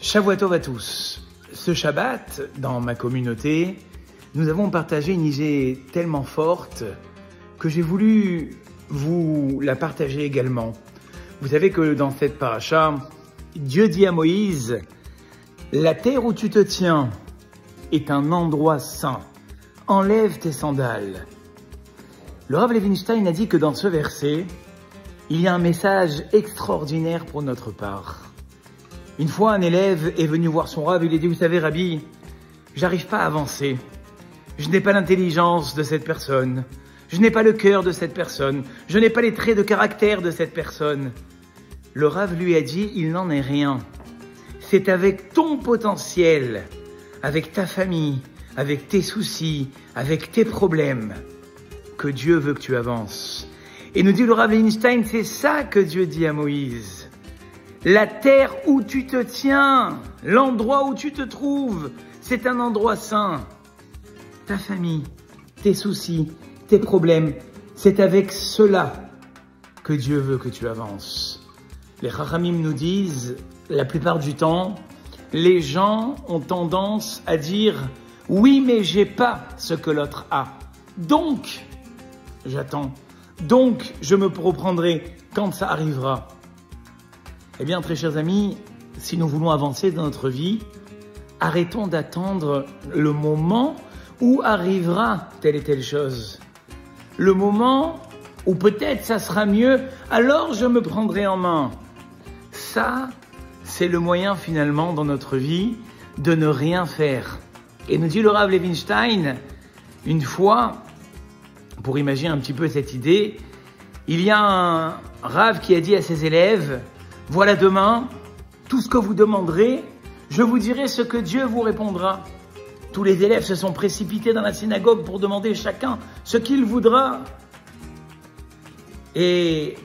Shavua Tov à tous. Ce Shabbat, dans ma communauté, nous avons partagé une idée tellement forte que j'ai voulu vous la partager également. Vous savez que dans cette paracha, Dieu dit à Moïse, « La terre où tu te tiens est un endroit saint. Enlève tes sandales. » Le Rav Levinstein a dit que dans ce verset, il y a un message extraordinaire pour notre part. Une fois, un élève est venu voir son Rav, il lui a dit, vous savez, Rabbi, j'arrive pas à avancer. Je n'ai pas l'intelligence de cette personne. Je n'ai pas le cœur de cette personne. Je n'ai pas les traits de caractère de cette personne. Le Rav lui a dit, il n'en est rien. C'est avec ton potentiel, avec ta famille, avec tes soucis, avec tes problèmes, que Dieu veut que tu avances. Et nous dit le Rav Einstein, c'est ça que Dieu dit à Moïse. La terre où tu te tiens, l'endroit où tu te trouves, c'est un endroit saint. Ta famille, tes soucis, tes problèmes, c'est avec cela que Dieu veut que tu avances. Les Chachamim nous disent, la plupart du temps, les gens ont tendance à dire « Oui, mais j'ai pas ce que l'autre a. Donc, j'attends. Donc, je me reprendrai quand ça arrivera. » Eh bien, très chers amis, si nous voulons avancer dans notre vie, arrêtons d'attendre le moment où arrivera telle et telle chose. Le moment où peut-être ça sera mieux, alors je me prendrai en main. Ça, c'est le moyen finalement dans notre vie de ne rien faire. Et nous dit le Rav Levinstein, une fois, pour imaginer un petit peu cette idée, il y a un Rav qui a dit à ses élèves, voilà demain, tout ce que vous demanderez, je vous dirai ce que Dieu vous répondra. Tous les élèves se sont précipités dans la synagogue pour demander chacun ce qu'il voudra. Et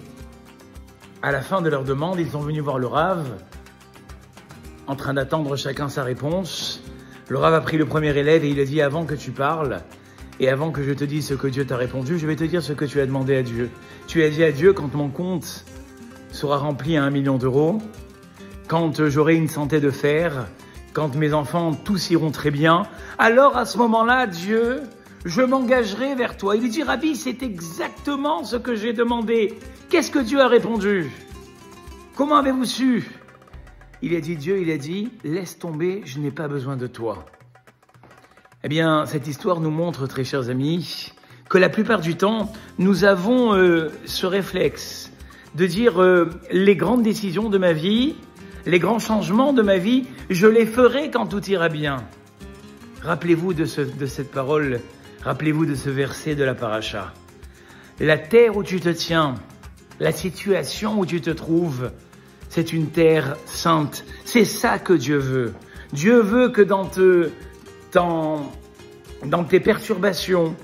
à la fin de leur demande, ils sont venus voir le Rav, en train d'attendre chacun sa réponse. Le Rav a pris le premier élève et il a dit, avant que tu parles, et avant que je te dise ce que Dieu t'a répondu, je vais te dire ce que tu as demandé à Dieu. Tu as dit à Dieu, quand mon compte sera rempli à 1 million d'euros, quand j'aurai une santé de fer, quand mes enfants tous iront très bien, alors à ce moment-là, Dieu, je m'engagerai vers toi. Il lui dit, Rabbi, c'est exactement ce que j'ai demandé. Qu'est-ce que Dieu a répondu? Comment avez-vous su? Il a dit, Dieu, il a dit, laisse tomber, je n'ai pas besoin de toi. Eh bien, cette histoire nous montre, très chers amis, que la plupart du temps, nous avons ce réflexe de dire les grandes décisions de ma vie, les grands changements de ma vie, je les ferai quand tout ira bien. Rappelez-vous de cette parole, rappelez-vous de ce verset de la paracha. La terre où tu te tiens, la situation où tu te trouves, c'est une terre sainte. C'est ça que Dieu veut. Dieu veut que dans tes perturbations,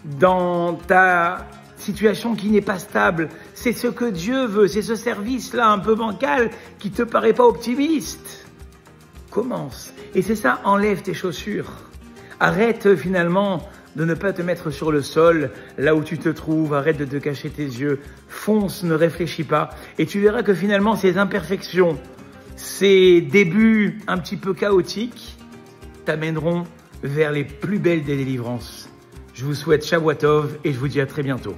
dans ta situation qui n'est pas stable, c'est ce que Dieu veut, c'est ce service-là un peu bancal qui te paraît pas optimiste. Commence. Et c'est ça, enlève tes chaussures. Arrête finalement de ne pas te mettre sur le sol, là où tu te trouves, arrête de te cacher tes yeux, fonce, ne réfléchis pas, et tu verras que finalement ces imperfections, ces débuts un petit peu chaotiques, t'amèneront vers les plus belles des délivrances. Je vous souhaite Shavua Tov et je vous dis à très bientôt.